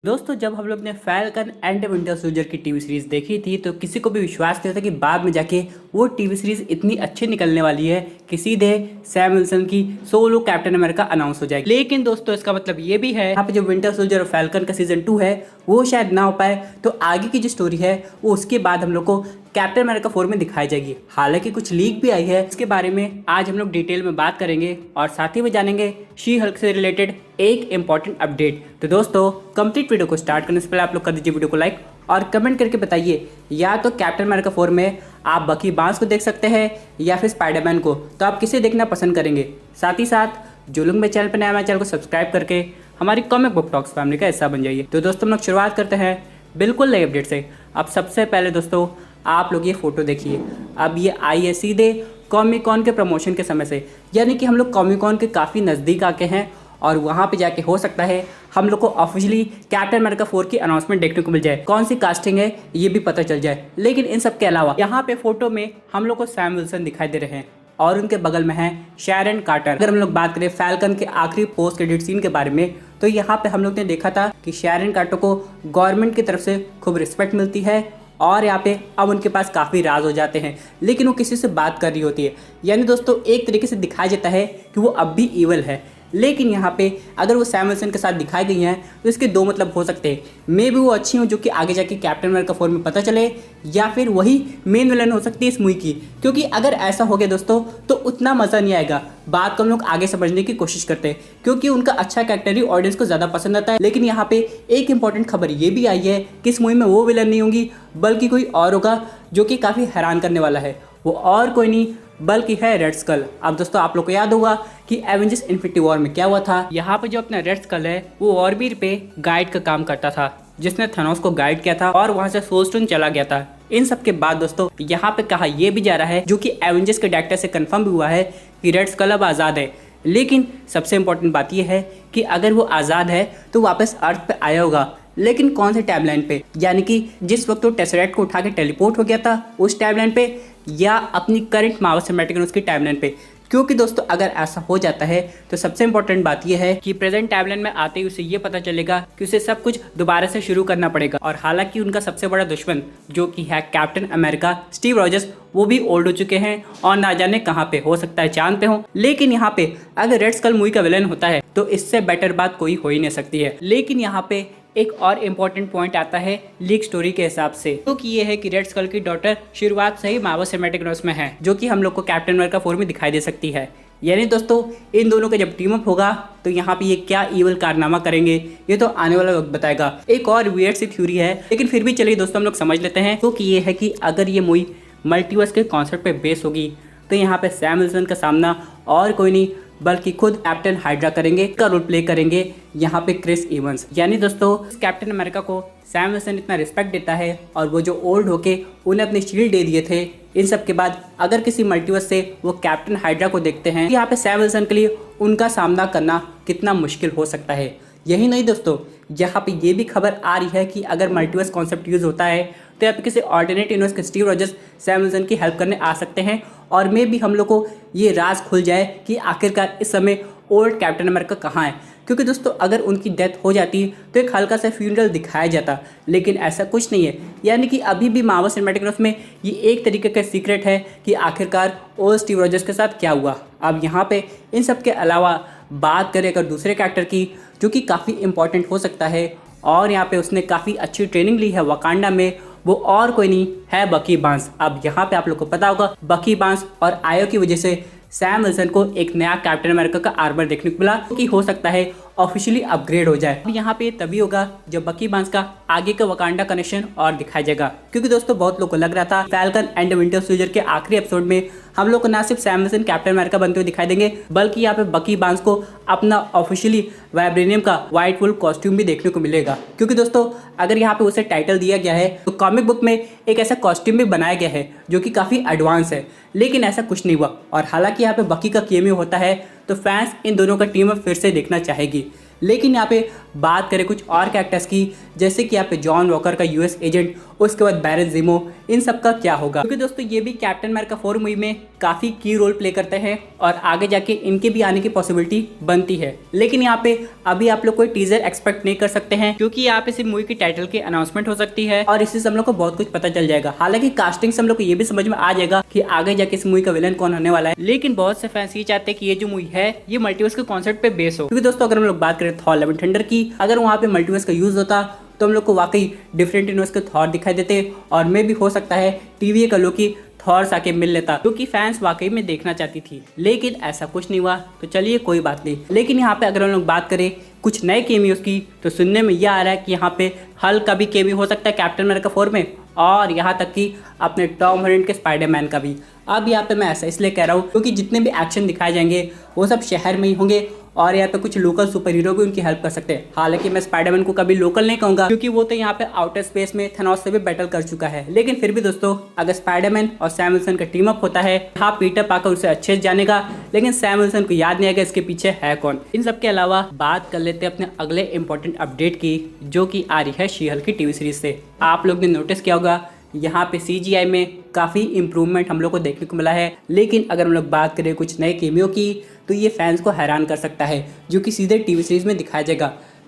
दोस्तों जब हम लोग ने फैल्कन एंड विंटर सोल्जर की टीवी सीरीज देखी थी तो किसी को भी विश्वास नहीं था कि बाद में जाके वो टीवी सीरीज इतनी अच्छी निकलने वाली है कि सीधे सैम विल्सन की सोलो कैप्टन अमेरिका अनाउंस हो जाएगी। लेकिन दोस्तों इसका मतलब ये भी है यहाँ पे जो विंटर सोल्जर और फैल्कन का सीजन 2 है वो शायद ना हो पाए, तो आगे की जो स्टोरी है वो उसके बाद हम लोग को कैप्टन अमेरिका 4 में दिखाई जाएगी। हालांकि कुछ लीक भी आई है, इसके बारे में आज हम लोग डिटेल में बात करेंगे और साथ ही में जानेंगे शी हल्क से रिलेटेड एक इंपॉर्टेंट अपडेट। तो दोस्तों कंप्लीट वीडियो को स्टार्ट करने से पहले आप लोग कर दीजिए वीडियो को लाइक और कमेंट करके बताइए या तो कैप्टन अमेरिका 4 में आप बकी बांस को देख सकते हैं या फिर स्पाइडरमैन को, तो आप किसे देखना पसंद करेंगे। साथ ही साथ जो लोग मेरे चैनल पर नया हमारे चैनल को सब्सक्राइब करके हमारी कॉमिक बुक टॉक्स फैमिली का हिस्सा बन जाइए। तो दोस्तों हम लोग शुरुआत करते हैं बिल्कुल नए अपडेट से। अब सबसे पहले दोस्तों आप लोग ये फोटो देखिए। अब ये आई है सीधे कॉमिक कॉन के प्रमोशन के समय से, यानी कि हम लोग कॉमिक कॉन के काफ़ी नज़दीक आके हैं और वहाँ पे जाके हो सकता है हम लोग को ऑफिशियली कैप्टन अमेरिका 4 की अनाउंसमेंट देखने को मिल जाए। कौन सी कास्टिंग है ये भी पता चल जाए। लेकिन इन सब के अलावा यहाँ पे फोटो में हम लोग को सैम विल्सन दिखाई दे रहे हैं और उनके बगल में है शैरन कार्टर। अगर हम लोग बात करें फैल्कन के आखिरी पोस्ट क्रेडिट सीन के बारे में, तो यहाँ पे हम लोग ने देखा था कि शैरन कार्टर को गवर्नमेंट की तरफ से खूब रिस्पेक्ट मिलती है और यहाँ पे अब उनके पास काफ़ी राज हो जाते हैं, लेकिन वो किसी से बात कर रही होती है। यानी दोस्तों एक तरीके से दिखाया जाता है कि वो अब भी ईवल है। लेकिन यहाँ पे अगर वो सैम विल्सन के साथ दिखाई गई हैं तो इसके दो मतलब हो सकते हैं। मे भी वो अच्छी हो जो कि आगे जाके कैप्टन अमेरिका 4 में पता चले, या फिर वही मेन विलन हो सकती है इस मूवी की। क्योंकि अगर ऐसा हो गया दोस्तों तो उतना मज़ा नहीं आएगा। बात को हम लोग आगे समझने की कोशिश करते हैं क्योंकि उनका अच्छा कैरेक्टर ही ऑडियंस को ज़्यादा पसंद आता है। लेकिन यहाँ पे एक इंपॉर्टेंट खबर ये भी आई है कि इस मूवी में वो विलन नहीं होंगी बल्कि कोई और होगा, जो कि काफ़ी हैरान करने वाला है। वो और कोई नहीं बल्कि है रेड स्कल। अब दोस्तों आप लोग को याद होगा कि एवेंजर्स इन्फिनिटी वॉर में क्या हुआ था। यहाँ पे जो अपना रेड स्कल है वो ऑर्बिट पे गाइड का काम करता था, जिसने थैनोस को गाइड किया था और वहां से सोल स्टोन चला गया था। इन सब के बाद दोस्तों यहाँ पे कहा यह भी जा रहा है, जो कि एवेंजर्स के डायरेक्टर से कंफर्म भी हुआ है कि रेड स्कल अब आज़ाद है। लेकिन सबसे इंपॉर्टेंट बात यह है कि अगर वो आज़ाद है तो वापस अर्थ पे आया होगा, लेकिन कौन से टाइमलाइन पे, यानी कि जिस वक्त वो टेसरेट को उठा के टेलीपोर्ट हो गया था उस टाइमलाइन पे, या अपनी करंट मार्वल सिनेमैटिक यूनिवर्स की टाइमलाइन पे। क्योंकि दोस्तों अगर ऐसा हो जाता है तो सबसे इंपॉर्टेंट बात यह है कि प्रेजेंट टाइमलाइन में आते ही उसे ये पता चलेगा कि उसे सब कुछ दोबारा से शुरू करना पड़ेगा। और हालांकि उनका सबसे बड़ा दुश्मन जो कि है कैप्टन अमेरिका स्टीव रॉजर्स, वो भी ओल्ड हो चुके हैं और ना जाने कहाँ पे, हो सकता है चांद पे हो। लेकिन यहाँ पे अगर रेड स्कल मूवी का विलन होता है तो इससे बेटर बात कोई हो ही नहीं सकती है। लेकिन यहाँ पे एक और इम्पॉर्टेंट पॉइंट आता है लीक स्टोरी के हिसाब से, तो कि ये है कि रेड स्कल की डॉटर शुरुआत से ही मार्वल सिनेमैटिक यूनिवर्स में है, जो कि हम लोग को कैप्टन अमेरिका 4 में दिखाई दे सकती है। यानी दोस्तों इन दोनों का जब टीम अप होगा तो यहाँ पे ये क्या ईवल कारनामा करेंगे ये तो आने वाला वक्त बताएगा। एक और वियर्ड सी थ्योरी है, लेकिन फिर भी चलिए दोस्तों हम लोग समझ लेते हैं। तो कि ये है कि अगर ये मूवी मल्टीवर्स के कॉन्सेप्ट पे बेस होगी तो यहाँ पे सैम विल्सन का सामना और कोई नहीं बल्कि खुद कैप्टन हाइड्रा करेंगे, का रोल प्ले करेंगे यहाँ पे क्रिस इवंस। यानी दोस्तों कैप्टन अमेरिका को सैम विल्सन इतना रिस्पेक्ट देता है और वो जो ओल्ड होके उन्हें अपने शील्ड दे दिए थे, इन सब के बाद अगर किसी मल्टीवर्स से वो कैप्टन हाइड्रा को देखते हैं, यहाँ पे सैम विल्सन के लिए उनका सामना करना कितना मुश्किल हो सकता है। यही नहीं दोस्तों, यहाँ पे ये भी खबर आ रही है कि अगर मल्टीवर्स कॉन्सेप्ट यूज़ होता है तो यहाँ पे किसी ऑल्टरनेट यूनिवर्स के स्टीव रॉजर्स सैम विल्सन की हेल्प करने आ सकते हैं और मे भी हम लोग को ये राज खुल जाए कि आखिरकार इस समय ओल्ड कैप्टन अमेरिका कहाँ है। क्योंकि दोस्तों अगर उनकी डेथ हो जाती तो एक हल्का सा फ्यूनरल दिखाया जाता, लेकिन ऐसा कुछ नहीं है। यानी कि अभी भी मार्वल सिनेमैटिक यूनिवर्स में ये एक तरीके का सीक्रेट है कि आखिरकार ओल्ड स्टीव रॉजर्स के साथ क्या हुआ। अब यहाँ पे इन सब के अलावा बात करें अगर दूसरे कैरेक्टर की, जो कि काफ़ी इंपॉर्टेंट हो सकता है और यहाँ पे उसने काफ़ी अच्छी ट्रेनिंग ली है वकांडा में, वो और कोई नहीं है बकी बांस। अब यहाँ पे आप लोग को पता होगा बकी बांस और आयो की वजह से सैम विल्सन को एक नया कैप्टन अमेरिका का आर्मर देखने को मिला, कि हो सकता है ऑफिशियली अपग्रेड हो जाए। अब यहाँ पे तभी होगा जब बकी बांस का आगे का वकांडा कनेक्शन और दिखाया जाएगा। क्योंकि दोस्तों बहुत लोग को लग रहा था फैल्कन एंड विंटर सोल्जर के आखिरी एपिसोड में हम लोग को ना सिर्फ सैम विल्सन कैप्टन अमेरिका बनते हुए दिखाई देंगे, बल्कि यहाँ पे बकी बांस को अपना ऑफिशियली वाइब्रेनियम का व्हाइट वुल्फ कॉस्ट्यूम भी देखने को मिलेगा। क्योंकि दोस्तों अगर यहाँ पे उसे टाइटल दिया गया है तो कॉमिक बुक में एक ऐसा कॉस्ट्यूम भी बनाया गया है जो कि काफ़ी एडवांस है, लेकिन ऐसा कुछ नहीं हुआ। और हालांकि यहाँ पे बकी का केमियो होता है तो फैंस इन दोनों का टीम अप फिर से देखना चाहेगी। लेकिन यहाँ पे बात करें कुछ और कैरेक्टर्स की, जैसे कि यहाँ पे जॉन वॉकर का यूएस एजेंट, उसके बाद बैरन ज़ीमो, इन सब का क्या होगा, क्योंकि दोस्तों ये भी कैप्टन अमेरिका 4 मूवी में काफ़ी की रोल प्ले करते हैं और आगे जाके इनके भी आने की पॉसिबिलिटी बनती है। लेकिन यहाँ पे अभी आप लोग कोई टीजर एक्सपेक्ट नहीं कर सकते हैं, क्योंकि यहाँ पे सिर्फ मूवी की टाइटल की अनाउंसमेंट हो सकती है और इससे हम लोग को बहुत कुछ पता चल जाएगा। हालांकि कास्टिंग से हम लोग को ये भी समझ में आ जाएगा कि आगे जाके इस मूवी का विलन कौन होने वाला है। लेकिन बहुत से फैंस ये चाहते हैं कि ये जो मूवी है ये मल्टीवर्स के कॉन्सेप्ट पे बेस हो, क्योंकि दोस्तों अगर हम लोग बात करें थॉर लव एंड थंडर की, अगर वहाँ पे मल्टीवर्स का यूज होता तो हम लोग को वाकई डिफरेंट यूनिवर्स के थॉर दिखाई देते और मे भी हो सकता है टीवी का लोग की थॉर्स आके मिल लेता, क्योंकि फैंस वाकई में देखना चाहती थी। लेकिन ऐसा कुछ नहीं हुआ, तो चलिए कोई बात नहीं। लेकिन यहाँ पे अगर हम लोग बात करें कुछ नए केमियोज की, तो सुनने में यह आ रहा है कि यहाँ पे हल्क का भी केमियो हो सकता है कैप्टन अमेरिका 4 में, और यहाँ तक कि अपने टॉम हॉलैंड के स्पाइडरमैन का भी। अब यहाँ पे मैं ऐसा इसलिए कह रहा हूँ क्योंकि जितने भी एक्शन दिखाए जाएंगे वो सब शहर में ही होंगे और यहाँ पे कुछ लोकल सुपर हीरो भी उनकी हेल्प कर सकते हैं। हालांकि मैं स्पाइडरमैन को कभी लोकल नहीं कहूँगा, क्योंकि वो तो यहाँ पे आउटर स्पेस में थेनोस से भी बैटल कर चुका है। लेकिन फिर भी दोस्तों, अगर स्पाइडरमैन और सैम विल्सन का टीम अप होता है, हाँ पीटर पार्कर उसे अच्छे से जानेगा, लेकिन सैम विल्सन को याद नहीं आएगा इसके पीछे है कौन। इन सब के अलावा बात कर लेते हैं अपने अगले इंपॉर्टेंट अपडेट की, जो कि आ रही है शी हल्क की टीवी सीरीज से। आप लोग ने नोटिस किया होगा यहाँ पे CGI में काफ़ी इम्प्रूवमेंट हम लोग को देखने को मिला है। लेकिन अगर हम लोग बात करें कुछ नए केमियो की, तो ये फैंस को हैरान कर सकता है, जो कि सीधे टीवी सीरीज में दिखाया जाएगा।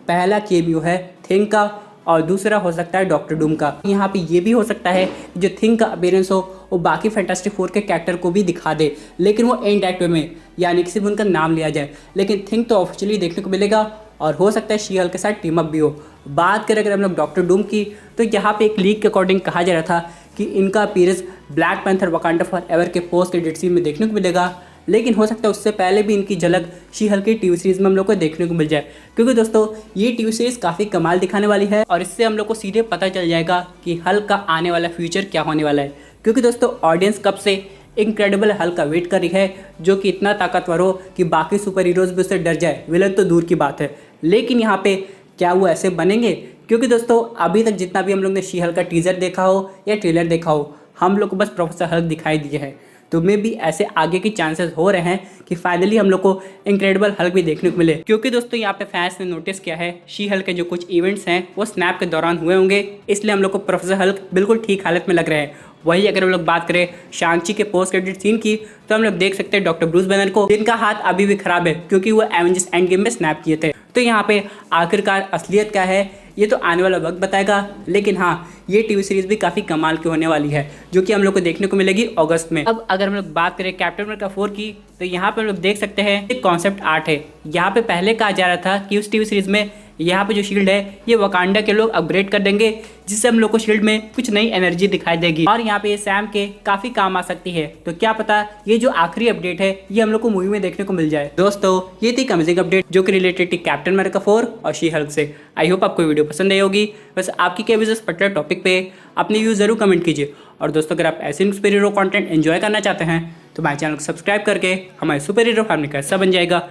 पहला केमियो है थिंग का और दूसरा हो सकता है डॉक्टर डूम का। यहाँ पे ये भी हो सकता है कि जो थिंग का अपीयरेंस हो वो बाकी फैंटास्टिक फोर के कैरेक्टर को भी दिखा दे, लेकिन वो इनडायरेक्ट वे में, यानी कि सिर्फ उनका नाम लिया जाए। लेकिन थिंग तो ऑफिशियली देखने को मिलेगा और हो सकता है शी हल्क के साथ टीम अप भी हो। बात करें अगर हम लोग डॉक्टर डूम की, तो यहाँ पे एक लीक के अकॉर्डिंग कहा जा रहा था कि इनका appearance black panther Wakanda forever के पोस्ट क्रेडिट सीन में देखने को मिलेगा। लेकिन हो सकता है उससे पहले भी इनकी झलक शी हल्क की टीवी सीरीज में हम लोग को देखने को मिल जाए, क्योंकि दोस्तों ये टीवी सीरीज काफ़ी कमाल दिखाने वाली है और इससे हम लोग को सीधे पता चल जाएगा कि हल्क का आने वाला फ्यूचर क्या होने वाला है। क्योंकि दोस्तों ऑडियंस कब से इनक्रेडिबल हल्क का वेट कर रही है, जो कि इतना ताकतवर हो कि बाकी सुपर हीरोज भी उससे डर जाए, विलन तो दूर की बात है। लेकिन यहाँ पे क्या वो ऐसे बनेंगे? क्योंकि दोस्तों अभी तक जितना भी हम लोग ने शी हल्क का टीजर देखा हो या ट्रेलर देखा हो, हम लोग को बस प्रोफेसर हल्क दिखाई दिए हैं। तो मे भी ऐसे आगे की चांसेस हो रहे हैं कि फाइनली हम लोग को इनक्रेडिबल हल्क भी देखने को मिले, क्योंकि दोस्तों यहाँ पे फैंस ने नोटिस किया है शी हल्क के जो कुछ इवेंट्स हैं वो स्नैप के दौरान हुए होंगे, इसलिए हम लोग को प्रोफेसर हल्क बिल्कुल ठीक हालत में लग रहे हैं। वही अगर हम लोग बात करें शांची के पोस्ट क्रेडिट सीन की, तो हम लोग देख सकते हैं डॉक्टर ब्रूस बैनर को, जिनका हाथ अभी भी खराब है क्योंकि वो एवेंजर्स एंड गेम में स्नैप किए थे। तो यहाँ पे आखिरकार असलियत क्या है ये तो आने वाला वक्त बताएगा। लेकिन हाँ, ये टीवी सीरीज भी काफ़ी कमाल की होने वाली है, जो कि हम लोग को देखने को मिलेगी अगस्त में। अब अगर हम लोग बात करें कैप्टन अमेरिका 4 की, तो यहाँ पे हम लोग देख सकते हैं एक कॉन्सेप्ट आर्ट है। यहाँ पे पहले कहा जा रहा था कि उस टीवी सीरीज में यहाँ पे जो शील्ड है ये वकांडा के लोग अपग्रेड कर देंगे, जिससे हम लोग को शील्ड में कुछ नई एनर्जी दिखाई देगी और यहाँ पे ये सैम के काफ़ी काम आ सकती है। तो क्या पता ये जो आखिरी अपडेट है ये हम लोग को मूवी में देखने को मिल जाए। दोस्तों ये थी अमेजिंग अपडेट जो कि रिलेटेड थी कैप्टन अमेरिका 4 और शी हल्क से। आई होप आपको वीडियो पसंद आई होगी। बस आपकी क्या व्यूज़ इस पर्टिकुलर टॉपिक पे अपने व्यूज़ जरूर कमेंट कीजिए। और दोस्तों अगर आप ऐसे सुपर हीरो कंटेंट एंजॉय करना चाहते हैं तो हमारे चैनल को सब्सक्राइब करके हमारे सुपर हीरो फैमिली का हिस्सा बन जाएगा।